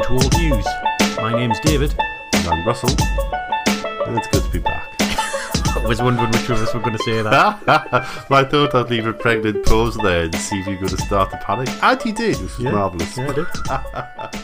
Welcome to Old News. My name's David. And I'm Russell. And it's good to be back. I was wondering which of us were going to say that. I thought I'd leave a pregnant pause there and see if you're going to start the panic. And you did, which was marvellous. Yeah, I did.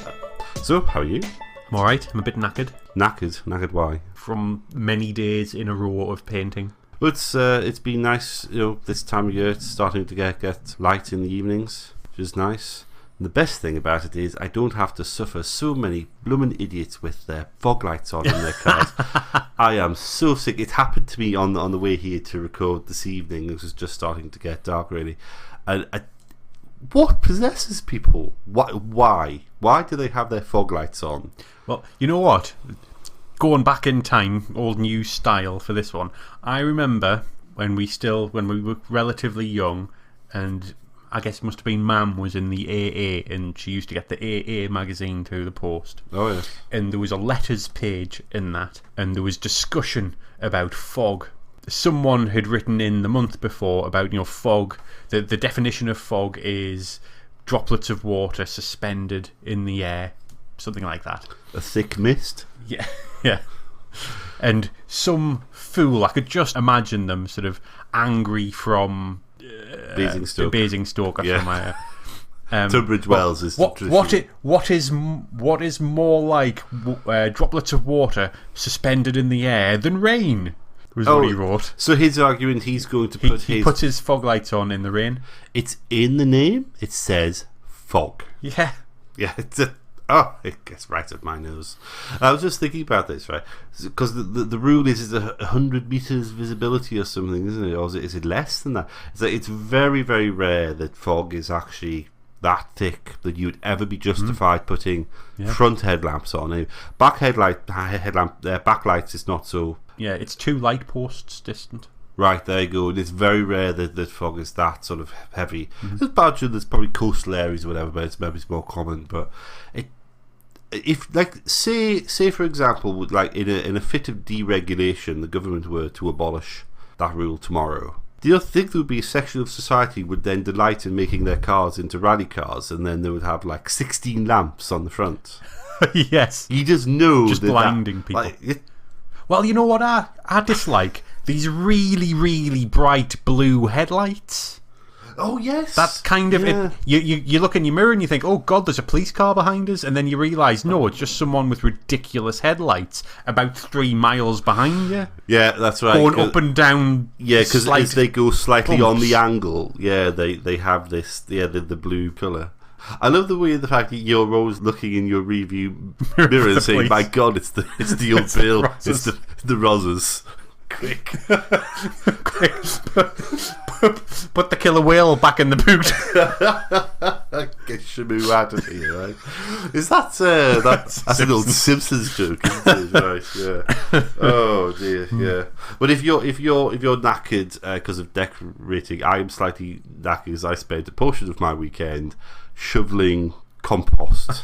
So, how are you? I'm alright. I'm a bit knackered. Knackered? Knackered why? From many days in a row of painting. Well, it's been nice, this time of year. It's starting to get light in the evenings, which is nice. And the best thing about it is I don't have to suffer so many blooming idiots with their fog lights on in their cars. I am so sick. It happened to me on the way here to record this evening. It was just starting to get dark, really. And what possesses people? Why? Why do they have their fog lights on? Well, you know what? Going back in time, old news style for this one. I remember when we were relatively young, and I guess it must have been Mam was in the AA, and she used to get the AA magazine through the post. Oh, yes. And there was a letters page in that, and there was discussion about fog. Someone had written in the month before about, fog. The definition of fog is droplets of water suspended in the air, something like that. A thick mist? Yeah, yeah. And some fool, I could just imagine them sort of angry from Basingstoke or somewhere. Tunbridge Wells is what is more like droplets of water suspended in the air than rain? Was what he wrote. So his argument, he's going to put he puts his fog lights on in the rain. It's in the name. It says fog. Yeah. Yeah. It gets right up my nose. I was just thinking about this, right? Because the rule is 100 meters visibility or something, isn't it? Or is it less than that? It's very, very rare that fog is actually that thick that you'd ever be justified putting front headlamps on. Backlights is not so. Yeah, it's 2 light posts distant. Right, there you go. And it's very rare that fog is that sort of heavy. There's probably coastal areas or whatever, but maybe it's more common. But if say for example, like in a fit of deregulation, the government were to abolish that rule tomorrow, do you think there would be a section of society would then delight in making their cars into rally cars, and then they would have like 16 lamps on the front? Yes, you just know just blinding people. Well, you know what I dislike? These really, really bright blue headlights. Oh, yes. That's kind of it. You look in your mirror and you think, oh, God, there's a police car behind us. And then you realise, no, it's just someone with ridiculous headlights about 3 miles behind you. Yeah, that's right. Going up and down. Yeah, because as they go slightly bumps on the angle, they have this, the blue colour. I love the fact that you're always looking in your review mirror and saying, my God, it's the old Bill. It's the Rozzers. Quick. Put the killer whale back in the boot. Get Shamu out of here, right? Is that's an old Simpsons joke, isn't it? Right, yeah. Oh dear, yeah. But if you're knackered because of decorating, I am slightly knackered because I spent a portion of my weekend shoveling compost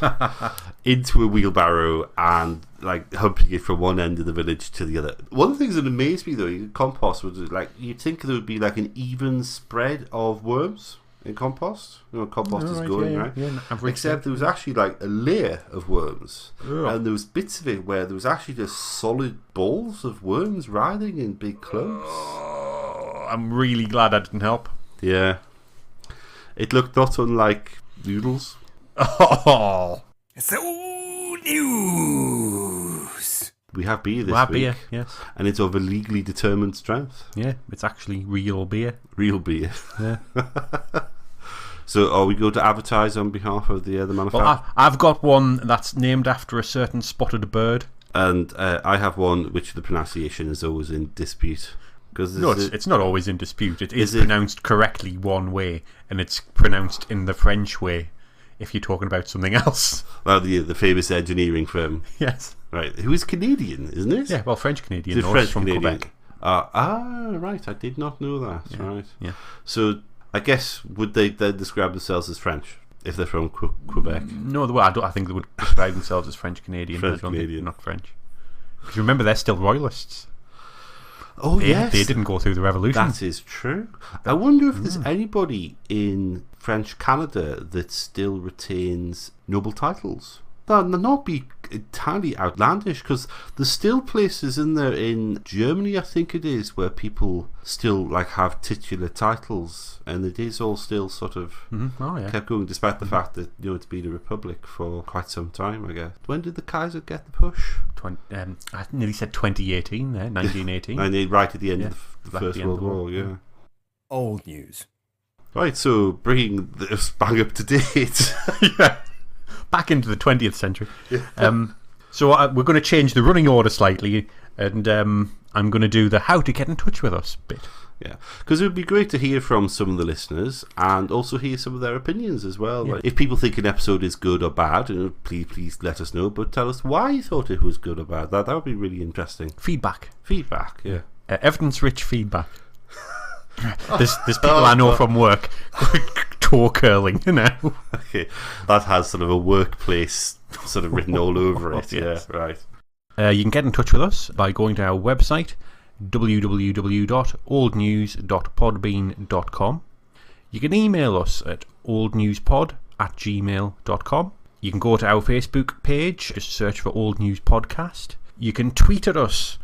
into a wheelbarrow and humping it from one end of the village to the other. One of the things that amazed me though, compost was you'd think there would be an even spread of worms in compost. Compost is going right. Yeah, except there was actually a layer of worms, and there was bits of it where there was actually just solid balls of worms writhing in big clumps. Oh, I'm really glad I didn't help. Yeah, it looked not unlike noodles. Oh, it's old news. We have beer this week. Beer, yes. And it's of a legally determined strength. Yeah, it's actually real beer. Real beer. Yeah. So are we going to advertise on behalf of the manufacturer? Well, I've got one that's named after a certain spotted bird. And I have one which the pronunciation is always in dispute. No, it's not always in dispute. It is pronounced correctly one way, and it's pronounced in the French way if you're talking about something else. Well, the famous engineering firm. Yes. Right, who is Canadian, isn't it? Yeah, well, French-Canadian. French-Canadian. Quebec. Right, I did not know that. Yeah. Right. Yeah. So, I guess, would they then describe themselves as French, if they're from Quebec? No, I think they would describe themselves as French-Canadian. French-Canadian. Not French. Because remember, they're still royalists. Oh, yes. They didn't go through the revolution. That is true. I wonder if there's anybody in French Canada that still retains noble titles. not be entirely outlandish, because there's still places in there in Germany, I think it is, where people still like have titular titles, and it is all still sort of kept going, despite the fact that it's been a republic for quite some time, I guess. When did the Kaiser get the push? I nearly said 2018 there, 1918. And right at the end of the First World War, yeah. Old news. Right, so bringing this bang up to date. Yeah. Back into the 20th century. So we're going to change the running order slightly, and I'm going to do the how to get in touch with us bit. Yeah, because it would be great to hear from some of the listeners and also hear some of their opinions as well. Yeah. Like, if people think an episode is good or bad, please let us know, but tell us why you thought it was good or bad. That would be really interesting. Feedback, yeah. Evidence-rich feedback. There's people I know from work toe curling now. Okay, that has sort of a workplace sort of written all over it. Yes. Yeah, right. You can get in touch with us by going to our website, www.oldnews.podbean.com. You can email us at oldnewspod@gmail.com. You can go to our Facebook page, just search for Old News Podcast. You can tweet at us.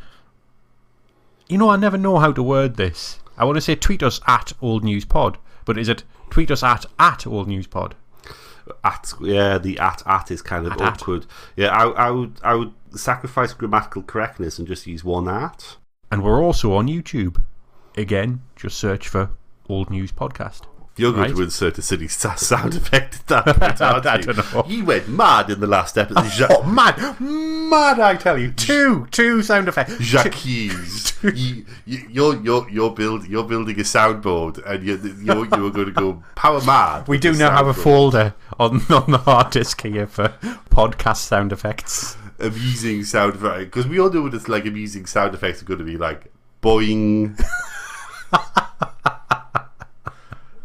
I never know how to word this. I want to say tweet us at Old News Pod, but is it tweet us at Old News Pod? The at is kind of awkward. Yeah, I would sacrifice grammatical correctness and just use one at. And we're also on YouTube. Again, just search for Old News Podcast. You're going to insert a silly sound effect at that point, aren't you? I don't know. You went mad in the last episode. Mad! I tell you, two sound effects. Jacques, you're building a soundboard, and you're going to go power mad. We do now have a folder on the hard disk here for podcast sound effects. Amusing sound effects, because we all know what it's like. Amusing sound effects are going to be like boing.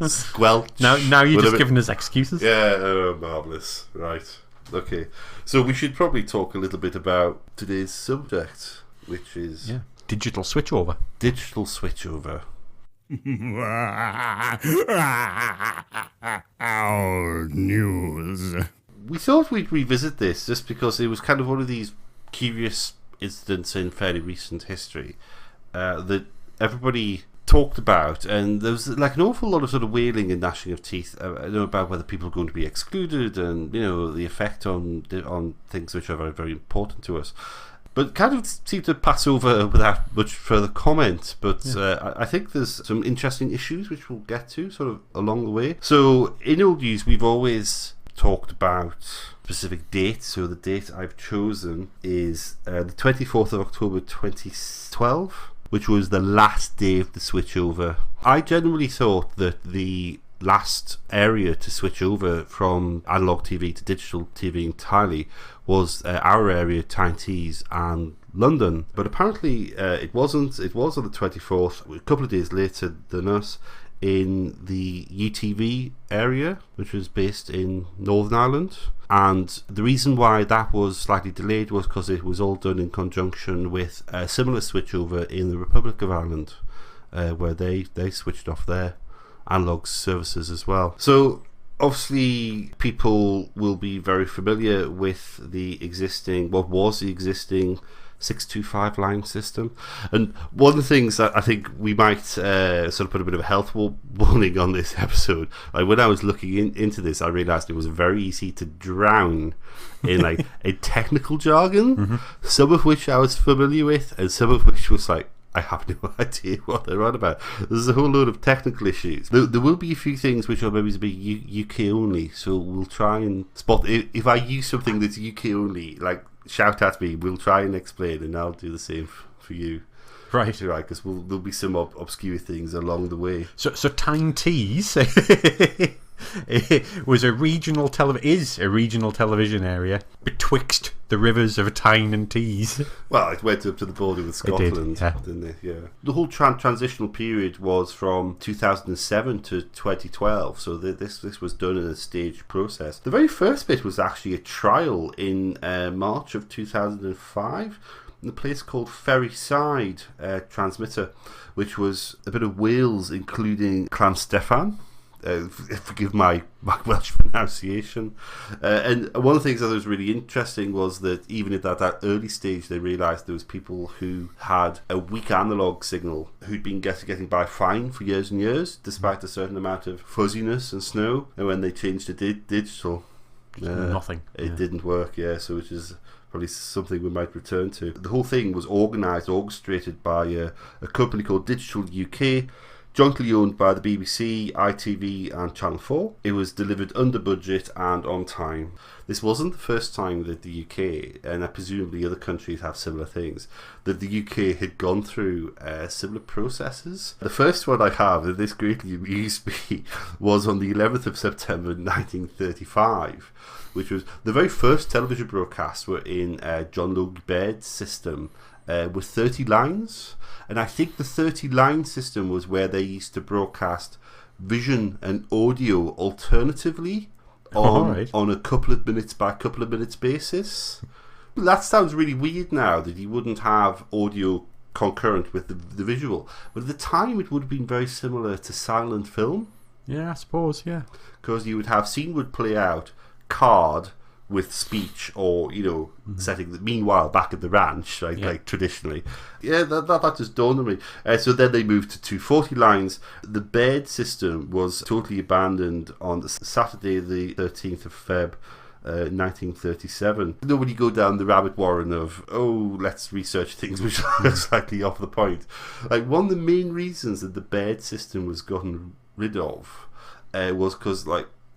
Squelch. Now you're just giving us excuses. Yeah, marvellous. Right. Okay. So we should probably talk a little bit about today's subject, which is digital switchover. Digital switchover. Old news. We thought we'd revisit this just because it was kind of one of these curious incidents in fairly recent history that everybody talked about, and there was like an awful lot of sort of wailing and gnashing of teeth about whether people are going to be excluded, and the effect on things which are very, very important to us, but kind of seemed to pass over without much further comment. But I think there's some interesting issues which we'll get to sort of along the way. So in Old News, we've always talked about specific dates. So the date I've chosen is the 24th of October 2012, which was the last day of the switchover. I generally thought that the last area to switch over from analog TV to digital TV entirely was our area, Tyne Tees and London. But apparently it wasn't. It was on the 24th, a couple of days later than us, in the UTV area, which was based in Northern Ireland. And the reason why that was slightly delayed was because it was all done in conjunction with a similar switchover in the Republic of Ireland, where they switched off their analog services as well. So obviously people will be very familiar with what was the existing 625 line system. And one of the things that I think we might sort of put a bit of a health warning on this episode, like when I was looking into this, I realised it was very easy to drown in like a technical jargon, some of which I was familiar with and some of which was like, I have no idea what they're on about. There's a whole load of technical issues. There will be a few things which are maybe UK only, so we'll try and spot if I use something that's UK only, like shout at me, we'll try and explain, and I'll do the same for you. Right, because there'll be some obscure things along the way. So Tyne Tees was a regional television area betwixt the rivers of Tyne and Tees. Well, it went up to the border with Scotland, didn't it? Yeah. The whole transitional period was from 2007 to 2012, so this was done in a staged process. The very first bit was actually a trial in March of 2005. In a place called Ferryside Transmitter, which was a bit of Wales, including Clan Steffan, Forgive my Welsh pronunciation. And one of the things that was really interesting was that even at that early stage, they realised there was people who had a weak analog signal who'd been getting by fine for years and years, despite a certain amount of fuzziness and snow. And when they changed to digital, nothing. It didn't work. Yeah, so which is probably something we might return to. The whole thing was orchestrated by a company called Digital UK, jointly owned by the BBC, ITV and Channel 4. It was delivered under budget and on time. This wasn't the first time that the UK, and presumably other countries have similar things, that the UK had gone through similar processes. The first one I have, and this greatly amused me, was on the 11th of September 1935, which was the very first television broadcasts were in John Logie Baird's system with 30 lines. And I think the 30-line system was where they used to broadcast vision and audio alternatively on a couple of minutes by couple of minutes basis. That sounds really weird now, that you wouldn't have audio concurrent with the visual. But at the time, it would have been very similar to silent film. Yeah, I suppose, yeah. Because you would have scene would play out, card with speech, or setting. Meanwhile, back at the ranch, like traditionally, that just dawned on me. So then they moved to 240 lines. The Baird system was totally abandoned on Saturday, the 13th of Feb. 1937. When you go down the rabbit warren of let's research things which are slightly off the point. Like, one of the main reasons that the Baird system was gotten rid of was because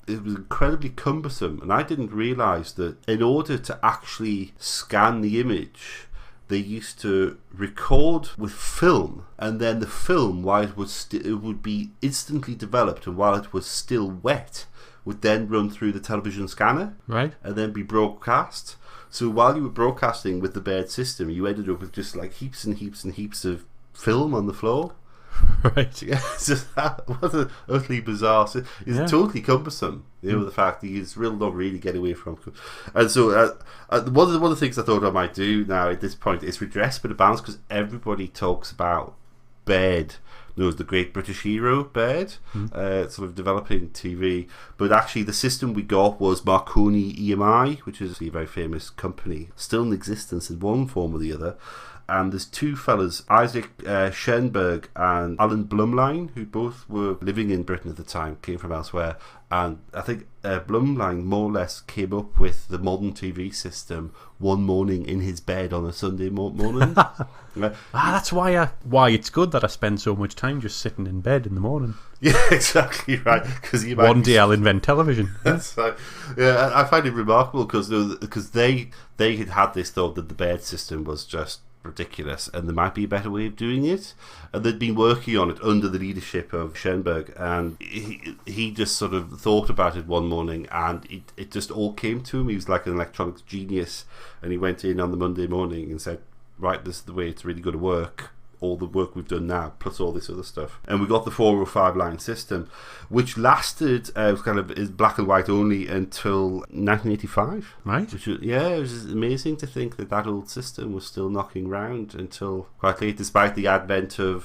it was incredibly cumbersome, and I didn't realise that in order to actually scan the image, they used to record with film, and then the film, while it would be instantly developed, and while it was still wet, would then run through the television scanner, right, and then be broadcast. So while you were broadcasting with the Baird system, you ended up with just like heaps and heaps and heaps of film on the floor. Right. Yeah, it's just what an utterly bizarre. It's totally cumbersome. The fact that you will not really get away from. And so one of the things I thought I might do now at this point is redress a bit of balance, because everybody talks about Baird, knows the great British hero Baird, sort of developing TV. But actually, the system we got was Marconi EMI, which is a very famous company, still in existence in one form or the other. And there's two fellas, Isaac Schoenberg and Alan Blumlein, who both were living in Britain at the time, came from elsewhere. And I think Blumlein more or less came up with the modern TV system one morning in his bed on a Sunday morning. That's why it's good that I spend so much time just sitting in bed in the morning. Yeah, exactly right. Because one day I'll invent television. That's right. Yeah, I find it remarkable because they had this thought that the Baird system was just ridiculous and there might be a better way of doing it, and they'd been working on it under the leadership of Schoenberg, and he just sort of thought about it one morning, and it just all came to him. He was like an electronics genius, and he went in on the Monday morning and said, right, this is the way it's really going to work, all the work we've done now plus all this other stuff. And we got the 405 line system, which lasted is black and white only until 1985, right? Which it was amazing to think that old system was still knocking around until quite late, despite the advent of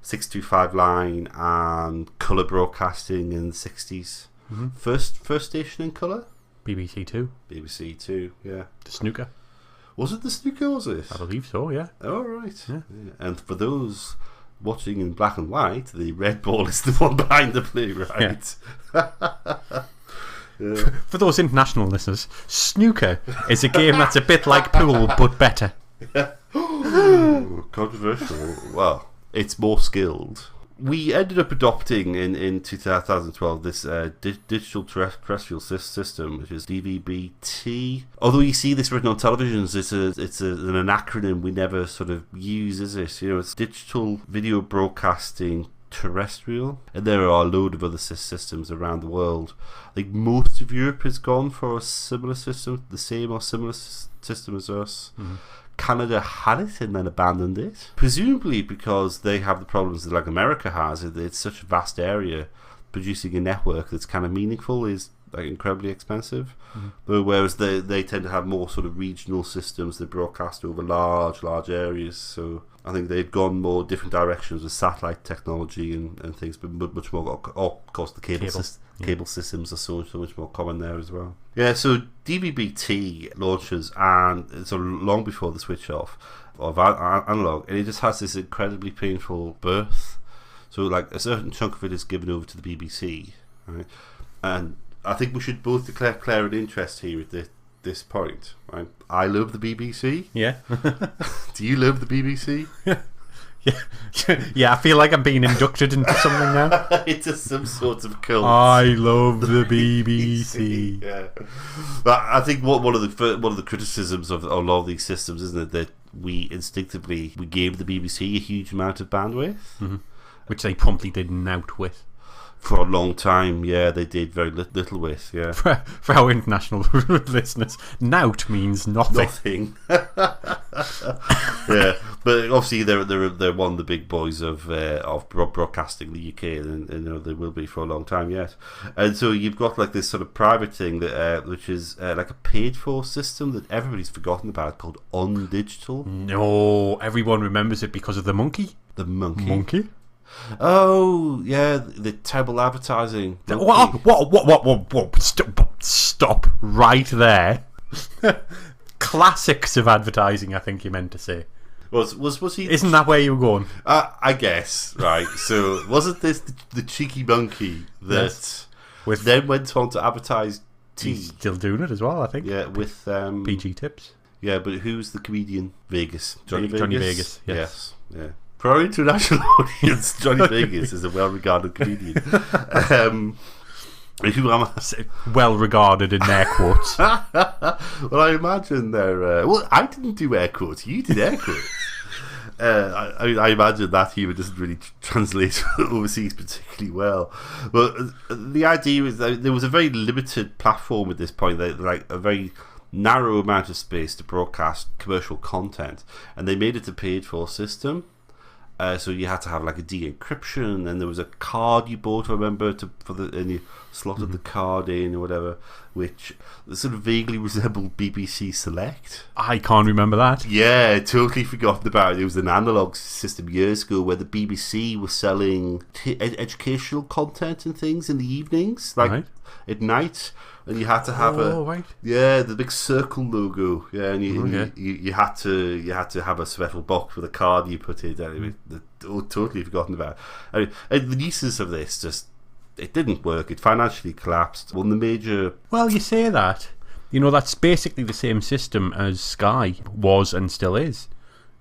625 line and colour broadcasting in the 60s. First station in colour, BBC Two, yeah. The snooker. Was it the snooker, was it? I believe so, yeah. Oh, right. Yeah. And for those watching in black and white, the red ball is the one behind the blue, right? Yeah. For those international listeners, snooker is a game that's a bit like pool, but better. Controversial. Well, it's more skilled. We ended up adopting in 2012 this digital terrestrial system, which is DVB-T. Although you see this written on televisions, it's an acronym we never sort of use, is it? It's Digital Video Broadcasting Terrestrial, and there are a load of other systems around the world. I think most of Europe has gone for a similar system, the same or similar system as us. Canada had it and then abandoned it, presumably because they have the problems that like America has. It's such a vast area. Producing a network that's kind of meaningful is like incredibly expensive. But whereas they tend to have more sort of regional systems that broadcast over large areas. So I think they've gone more different directions with satellite technology and things, but much more. Of course, the cable systems are so much more common there as well. Yeah, so DVB-T launches, and so long before the switch off of analog, and it just has this incredibly painful birth. So like a certain chunk of it is given over to the BBC, right? And I think we should both declare an interest here at this point, right? I love the BBC. Yeah. Do you love the BBC? Yeah, I feel like I'm being inducted into something now. Into some sort of cult. I love the BBC. Yeah, but I think one of the criticisms of a lot of these systems, isn't it, that we gave the BBC a huge amount of bandwidth, which they promptly did out with. For a long time, yeah, they did very little with, yeah. For our international listeners, nout means nothing. Yeah, but obviously they're one of the big boys of broadcasting the UK, and you know they will be for a long time yet. And so you've got like this sort of private thing that which is like a paid-for system that everybody's forgotten about, called UnDigital. No, everyone remembers it because of the monkey. The monkey. Monkey. Oh yeah, the terrible advertising. What? Stop right there. Classics of advertising, I think you meant to say. Was he? Isn't that where you were going? I guess, right. So wasn't this the cheeky monkey that then went on to advertise tea? He's still doing it as well, I think. Yeah, with PG Tips. Yeah, but who's the comedian? Vegas. Johnny Vegas. Yes. Yeah. For our international audience, Johnny Vegas is a well-regarded comedian. Who am I? Well regarded in air quotes. Well, I imagine they're. Well, I didn't do air quotes. You did air quotes. I imagine that humor doesn't really translate overseas particularly well. But the idea is that there was a very limited platform at this point. Like a very narrow amount of space to broadcast commercial content, and they made it a paid-for system. So you had to have like a de-encryption, and there was a card you bought, I remember, and you slotted the card in or whatever, which sort of vaguely resembled BBC Select. I can't remember that. Yeah, totally forgotten about it. It was an analog system years ago where the BBC was selling educational content and things in the evenings, like at night. And you had to have the big circle logo, and you had to have a special box with a card you put in. Anyway, totally forgotten about. And the nieces of this it didn't work. It financially collapsed. One of the major. Well, you say that. You know, that's basically the same system as Sky was and still is.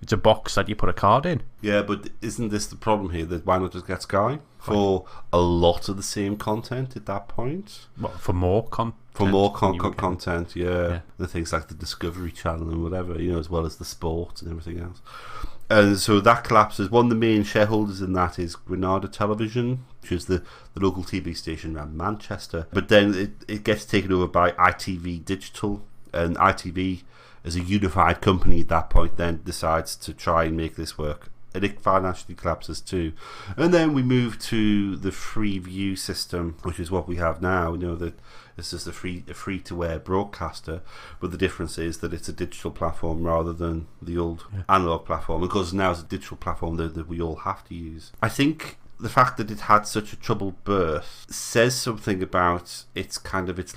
It's a box that you put a card in. Yeah, but isn't this the problem here? That why not just get Sky for a lot of the same content at that point? Well, for more content. For more content, yeah. The things like the Discovery Channel and whatever, you know, as well as the sport and everything else. And so that collapses. One of the main shareholders in that is Granada Television, which is the local TV station around Manchester. But then it gets taken over by ITV Digital, and ITV, as a unified company at that point, then decides to try and make this work, and it financially collapses too. And then we move to the Freeview system, which is what we have now. You know, that it's just a free to air broadcaster, but the difference is that it's a digital platform rather than the old analog platform, because now it's a digital platform that we all have to use. I think the fact that it had such a troubled birth says something about its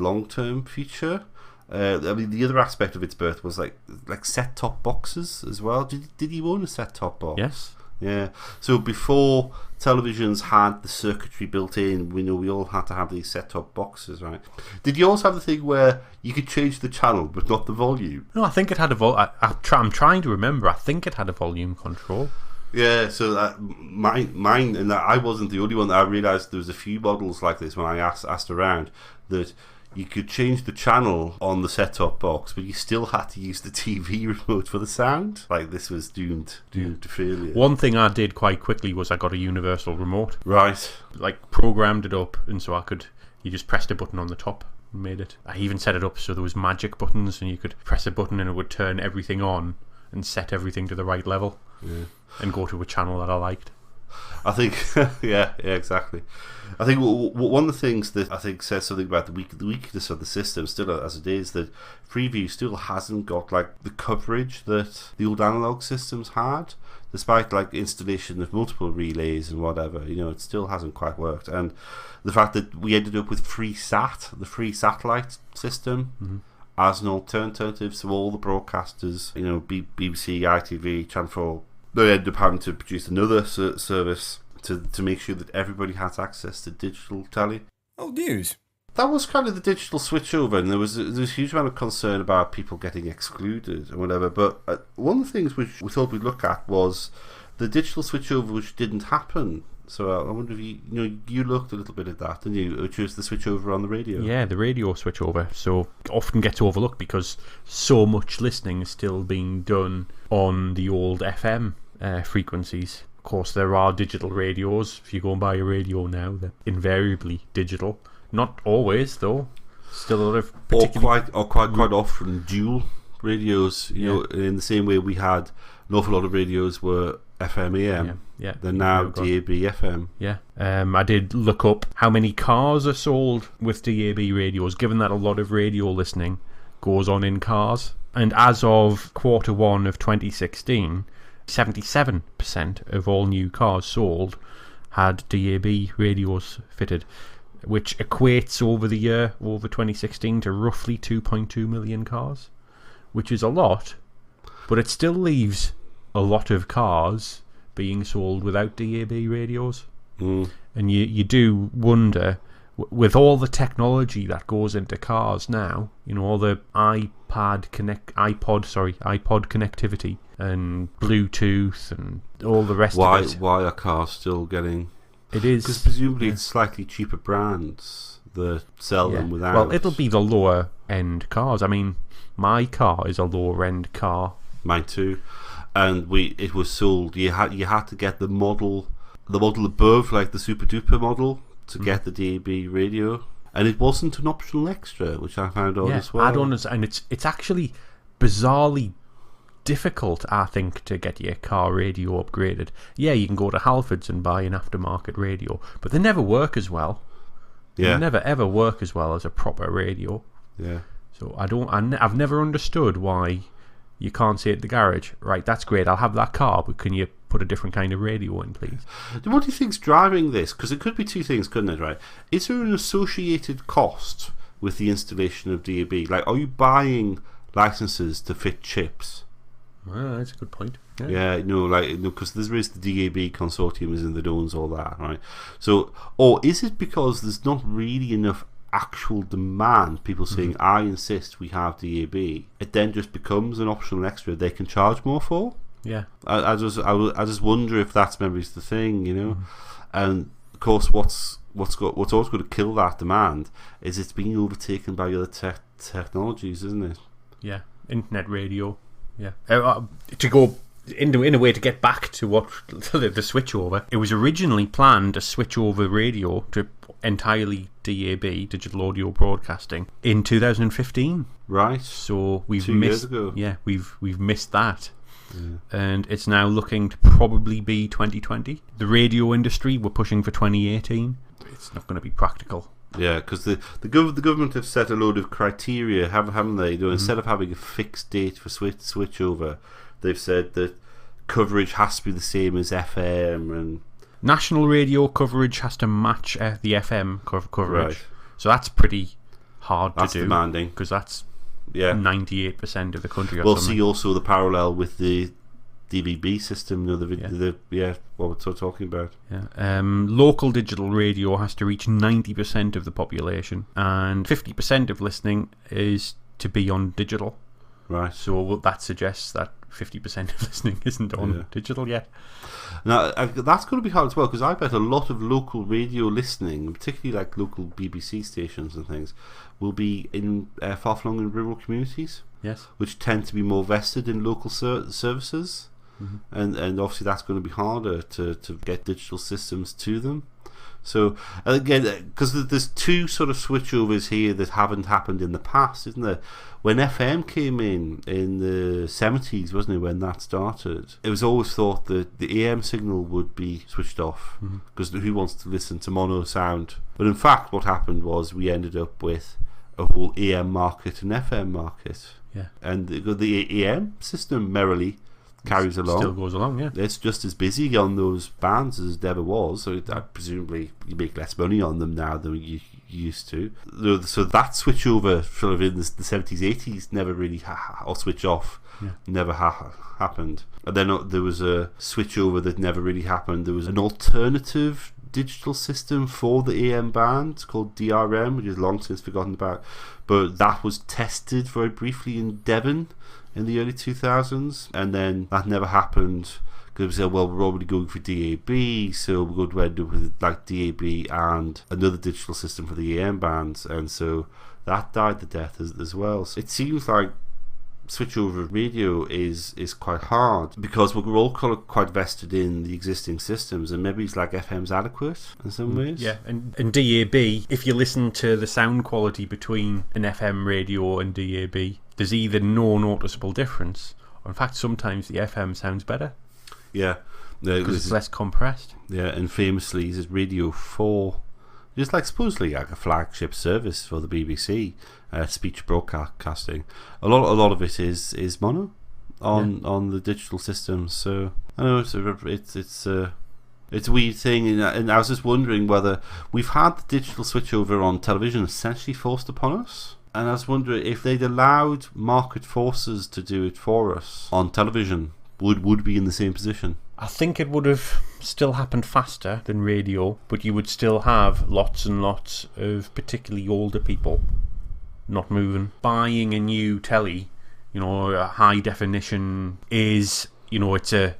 long-term future. I mean, the other aspect of its birth was like set-top boxes as well. Did you own a set-top box? Yes. Yeah. So before televisions had the circuitry built in, we all had to have these set-top boxes, right? Did you also have the thing where you could change the channel but not the volume? No, I think it had a I'm trying to remember. I think it had a volume control. Yeah, so mine, and I wasn't the only one. I realised there was a few models like this when I asked around, that you could change the channel on the set-top box, but you still had to use the TV remote for the sound. Like, this was doomed to failure. One thing I did quite quickly was I got a universal remote. Right. Like, programmed it up, and so you just pressed a button on the top and made it. I even set it up so there was magic buttons, and you could press a button and it would turn everything on and set everything to the right level and go to a channel that I liked. I think, yeah, exactly. I think one of the things that I think says something about the weakness of the system, still as it is, that Freeview still hasn't got like the coverage that the old analog systems had, despite like installation of multiple relays and whatever. It still hasn't quite worked. And the fact that we ended up with FreeSat, the free satellite system, as an alternative to all the broadcasters, BBC, ITV, Channel 4, they ended up having to produce another service to make sure that everybody has access to digital telly. Old news. That was kind of the digital switchover, and there was a huge amount of concern about people getting excluded and whatever. But one of the things which we thought we'd look at was the digital switchover, which didn't happen. So I wonder if you looked a little bit at that, didn't you? Which was the switchover on the radio. Yeah, the radio switchover. So often gets overlooked because so much listening is still being done on the old FM frequencies. Of course, there are digital radios. If you go and buy a radio now, they're invariably digital. Not always, though. Still a lot of quite often dual radios. In the same way we had an awful lot of radios were FM AM. Yeah. They're now DAB FM. Yeah. I did look up how many cars are sold with DAB radios, given that a lot of radio listening goes on in cars. And as of Q1 of 2016, 77% of all new cars sold had DAB radios fitted, which equates over the year, over 2016, to roughly 2.2 million cars, which is a lot, but it still leaves a lot of cars being sold without DAB radios. And you do wonder, with all the technology that goes into cars now, all the iPod connectivity and Bluetooth and all the rest of it. Why are cars still getting... It is... Because presumably it's slightly cheaper brands that sell them without... Well, it'll be the lower end cars. I mean, my car is a lower end car. Mine too. And it was sold... You had to get the model above, like the Super Duper model, to get the DAB radio. And it wasn't an optional extra, which I found odd as well. Add-ons, and it's actually bizarrely difficult, I think, to get your car radio upgraded. Yeah, you can go to Halfords and buy an aftermarket radio, but they never work as well. Yeah. They never ever work as well as a proper radio. Yeah. So I've never understood why you can't say at the garage, right, that's great, I'll have that car, but can you put a different kind of radio in, please? What do you think's driving this? Because it could be two things, couldn't it, right? Is there an associated cost with the installation of DAB? Like, are you buying licenses to fit chips? Well, that's a good point. Yeah, because there is the DAB consortium and that owns all that, right? So, or is it because there's not really enough actual demand, people saying, I insist we have DAB, it then just becomes an optional extra they can charge more for? Yeah. I just wonder if that's maybe the thing, And of course, what's always going to kill that demand is it's being overtaken by other technologies, isn't it? Yeah, internet radio. Yeah. To go in a way to get back to what the switchover, it was originally planned to switch over radio to entirely DAB, digital audio broadcasting, in 2015. Right. So we've 2 missed. years ago. Yeah, we've missed that. Yeah. And it's now looking to probably be 2020. The radio industry, we're pushing for 2018. It's not going to be practical. Yeah, because the government have set a load of criteria, haven't they? Instead of having a fixed date for switchover, they've said that coverage has to be the same as FM, and national radio coverage has to match the FM coverage. Right. So that's pretty hard that's to do. Demanding, because that's 98% of the country. We'll see also the parallel with the DVB system, what we're talking about. Yeah. Local digital radio has to reach 90% of the population, and 50% of listening is to be on digital. Right. So that suggests that 50% of listening isn't on digital yet. Now, that's going to be hard as well, because I bet a lot of local radio listening, particularly like local BBC stations and things, will be in far-flung and rural communities. Yes. Which tend to be more vested in local services. And obviously that's going to be harder to get digital systems to them. So again, because there's two sort of switchovers here that haven't happened in the past, isn't there? When FM came in the 70s, wasn't it, when that started? It was always thought that the AM signal would be switched off, because who wants to listen to mono sound? But in fact, what happened was we ended up with a whole AM market and FM market. Yeah. And the AM system merrily carries along. Still goes along, yeah. It's just as busy on those bands as it ever was. So presumably you make less money on them now than you used to. So that switchover sort of in the 70s, 80s never really, or switch off, never happened. And then there was a switchover that never really happened. There was an alternative digital system for the AM band called DRM, which is long since forgotten about. But that was tested very briefly in Devon in the early 2000s, and then that never happened because we said, well, we're already going for DAB, so we're going to end up with like DAB and another digital system for the AM bands, and so that died the death as well. So it seems like switchover radio is quite hard because we're all quite vested in the existing systems, and maybe it's like FM's adequate in some ways. Yeah, and DAB, if you listen to the sound quality between an FM radio and DAB, there's either no noticeable difference, or in fact sometimes the FM sounds better. Yeah, because it's less compressed. Yeah, and famously is Radio 4, just like supposedly like a flagship service for the BBC, speech broadcasting. A lot of it is mono on the digital systems. So I know it's a weird thing, and I was just wondering whether we've had the digital switchover on television essentially forced upon us. And I was wondering if they'd allowed market forces to do it for us on television, would be in the same position. I think it would have still happened faster than radio, but you would still have lots and lots of particularly older people not moving. Buying a new telly, a high definition is, it's a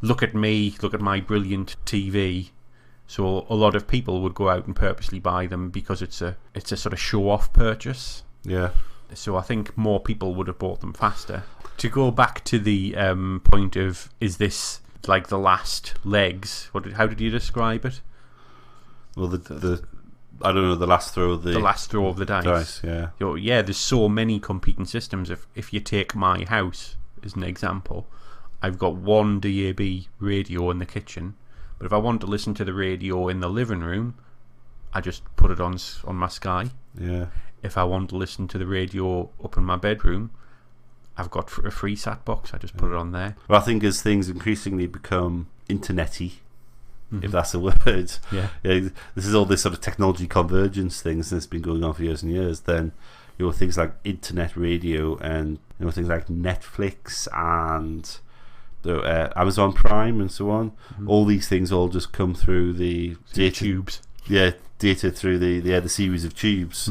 look at me, look at my brilliant TV. So a lot of people would go out and purposely buy them because it's a sort of show-off purchase. Yeah. So I think more people would have bought them faster. To go back to the point of, is this like the last legs? How did you describe it? Well, the I don't know, the last throw of the dice. Yeah. There's so many competing systems. If you take my house as an example, I've got one DAB radio in the kitchen, but if I want to listen to the radio in the living room, I just put it on my Sky. Yeah. If I want to listen to the radio up in my bedroom, I've got a free sat box. I just put it on there. Well, I think as things increasingly become internety, if that's a word, this is all this sort of technology convergence things that's been going on for years and years. Then things like internet radio and things like Netflix and Amazon Prime and so on. All these things all just come through the data tubes. Yeah, data through the series of tubes.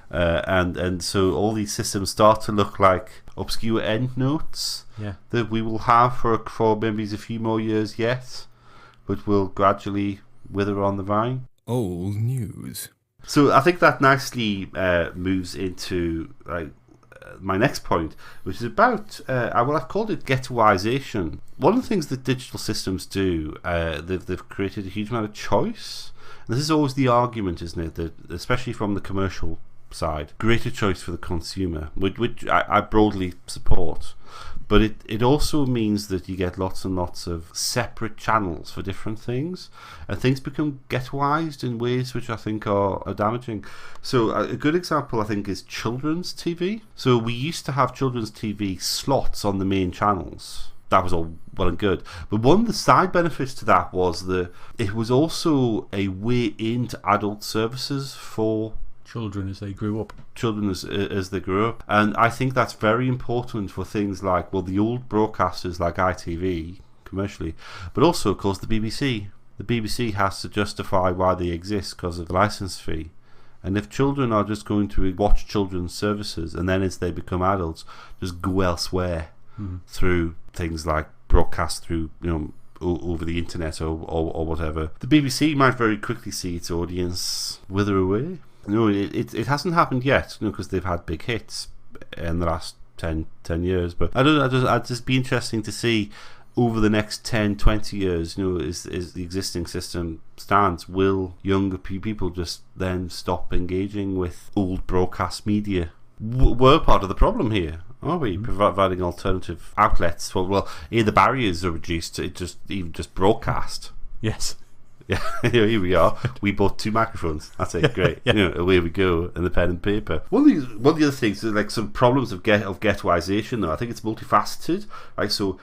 And so all these systems start to look like obscure end notes that we will have for maybe a few more years yet, but will gradually wither on the vine. Old news. So I think that nicely moves into my next point, which is about I've called it ghettoization. One of the things that digital systems do, they've created a huge amount of choice. And this is always the argument, isn't it? That especially from the commercial side, greater choice for the consumer, which I broadly support. But it also means that you get lots and lots of separate channels for different things, and things become ghettoized in ways which I think are damaging. So a good example, I think, is children's TV. So we used to have children's TV slots on the main channels. That was all well and good. But one of the side benefits to that was that it was also a way into adult services for children as they grew up. Children as they grew up. And I think that's very important for things like, the old broadcasters like ITV, commercially, but also, of course, the BBC. The BBC has to justify why they exist because of the licence fee. And if children are just going to watch children's services and then as they become adults, just go elsewhere through things like broadcast through, over the internet or whatever, the BBC might very quickly see its audience wither away. It hasn't happened yet, because they've had big hits in the last 10 years. But I don't know. I'd just be interesting to see over the next 10, 20 years, is the existing system stands, will younger people just then stop engaging with old broadcast media? We're part of the problem here, are we? Providing alternative outlets. Well, the barriers are reduced to just broadcast. Yes. Yeah, here we are. We bought 2 microphones. That's it. Great. Yeah. Away we go, and the pen and paper. One of the other things is like some problems of ghettoization. Though I think it's multifaceted. Right, so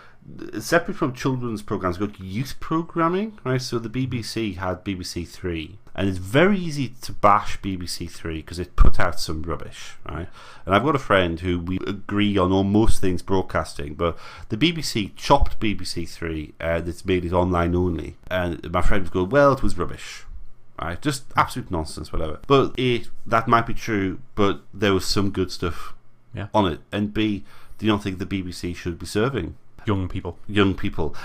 separate from children's programs, we've got youth programming. Right, so the BBC had BBC Three, and it's very easy to bash BBC Three because it put out some rubbish. Right, and I've got a friend who we agree on almost things broadcasting, but the BBC chopped BBC Three and it's made it online only. And my friend was going, well, it was rubbish. Right, just absolute nonsense, whatever. But that might be true, but there was some good stuff on it. And B, do you not think the BBC should be serving young people?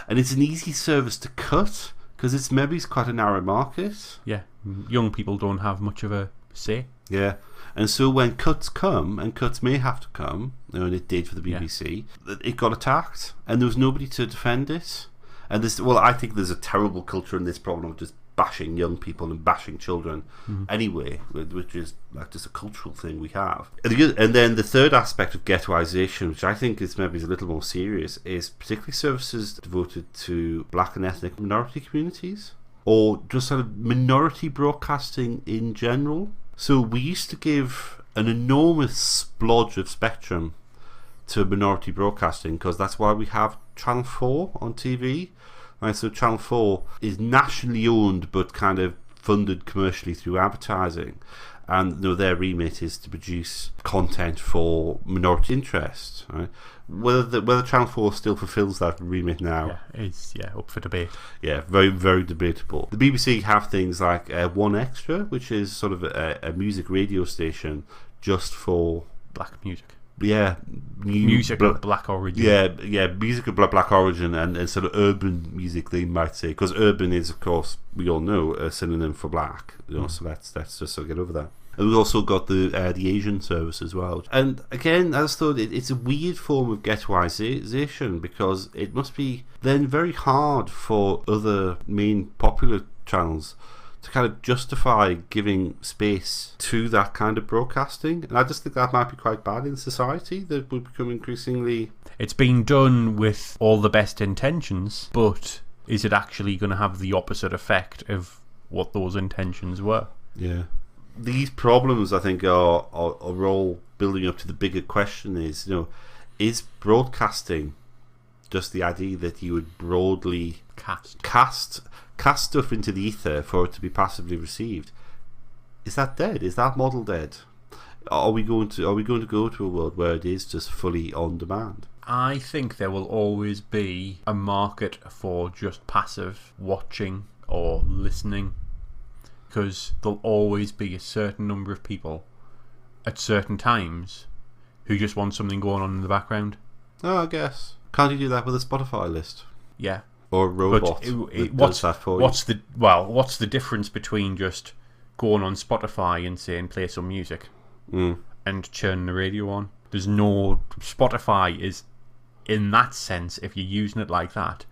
And it's an easy service to cut because it's maybe quite a narrow market. Yeah, young people don't have much of a say. Yeah, and so when cuts come, and cuts may have to come, and it did for the BBC, it got attacked, and there was nobody to defend it. And I think there's a terrible culture in this problem of just bashing young people and bashing children anyway, which is like just a cultural thing we have. And then the third aspect of ghettoization, which I think is maybe a little more serious, is particularly services devoted to black and ethnic minority communities, or just sort of minority broadcasting in general. So we used to give an enormous splodge of spectrum to minority broadcasting because that's why we have Channel 4 on TV. Right, so Channel 4 is nationally owned but kind of funded commercially through advertising, and their remit is to produce content for minority interest. Right? Whether Channel 4 still fulfills that remit now, it's up for debate. Yeah, very, very debatable. The BBC have things like One Extra, which is sort of a music radio station just for black music. Yeah, music of black origin. Yeah, music of black origin and sort of urban music, they might say, because urban is, of course, we all know, a synonym for black. So let's just sort of get over that. And we've also got the Asian service as well. And again, I just thought it's a weird form of ghettoization because it must be then very hard for other main popular channels to kind of justify giving space to that kind of broadcasting. And I just think that might be quite bad in society, that would become increasingly... It's been done with all the best intentions, but is it actually going to have the opposite effect of what those intentions were? Yeah. These problems, I think, are all building up to the bigger question is broadcasting just the idea that you would broadly cast stuff into the ether for it to be passively received? Is that dead? Is that model dead? Are we going to go to a world where it is just fully on demand? I think there will always be a market for just passive watching or listening, because there'll always be a certain number of people at certain times who just want something going on in the background. Oh, I guess. Can't you do that with a Spotify list? Yeah. Or a robot that does that for you? What's the difference between just going on Spotify and saying play some music and turning the radio on? There's no... Spotify is, in that sense, if you're using it like that,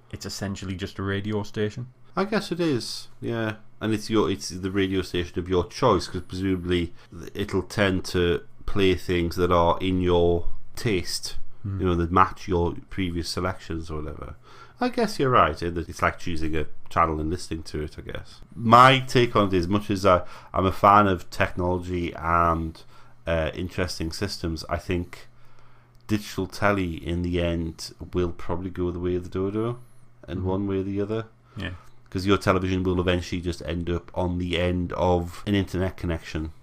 it's essentially just a radio station. I guess it is, yeah. And it's the radio station of your choice, because presumably it'll tend to play things that are in your taste, that match your previous selections or whatever. I guess you're right in that it's like choosing a channel and listening to it, I guess. My take on it is, much as I'm a fan of technology and interesting systems, I think digital telly in the end will probably go the way of the dodo, and one way or the other. Yeah. Because your television will eventually just end up on the end of an internet connection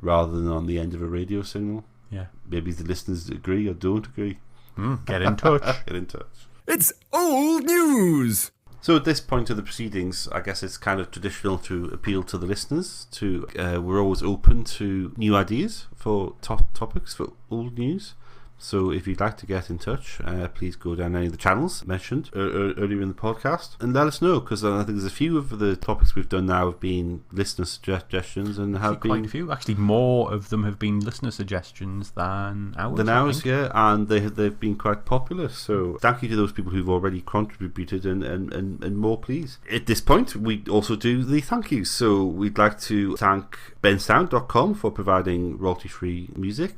rather than on the end of a radio signal. Yeah. Maybe the listeners agree or don't agree. Get in touch. Get in touch. It's old news! So at this point of the proceedings, I guess it's kind of traditional to appeal to the listeners. We're always open to new ideas for topics for old news. So if you'd like to get in touch, please go down any of the channels mentioned earlier in the podcast and let us know, because I think there's a few of the topics we've done now have been listener suggestions and have been quite a few. Actually, more of them have been listener suggestions than ours. Yeah, and they've been quite popular. So thank you to those people who've already contributed, and more please. At this point, we also do the thank yous. So we'd like to thank bensound.com for providing royalty-free music,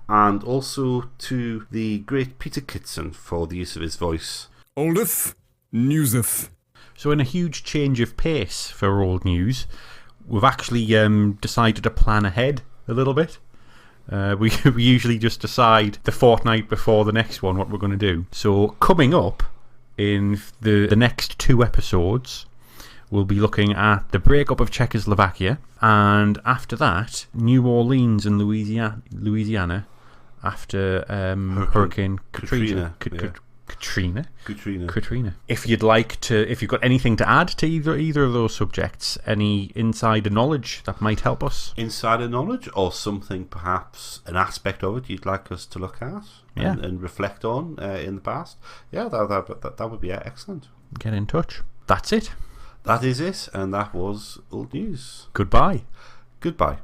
and also to the great Peter Kitson for the use of his voice. Oldeth, newseth. So in a huge change of pace for Old News, we've actually decided to plan ahead a little bit. We usually just decide the fortnight before the next one what we're going to do. So coming up in the next 2 episodes, we'll be looking at the breakup of Czechoslovakia, and after that, New Orleans and Louisiana after Hurricane Katrina. Katrina. If you'd got anything to add to either of those subjects, any insider knowledge that might help us, insider knowledge, or something, perhaps an aspect of it you'd like us to look at and reflect on in the past, that would be excellent. Get in touch. That's it. That is it, and that was Old News. Goodbye. Goodbye.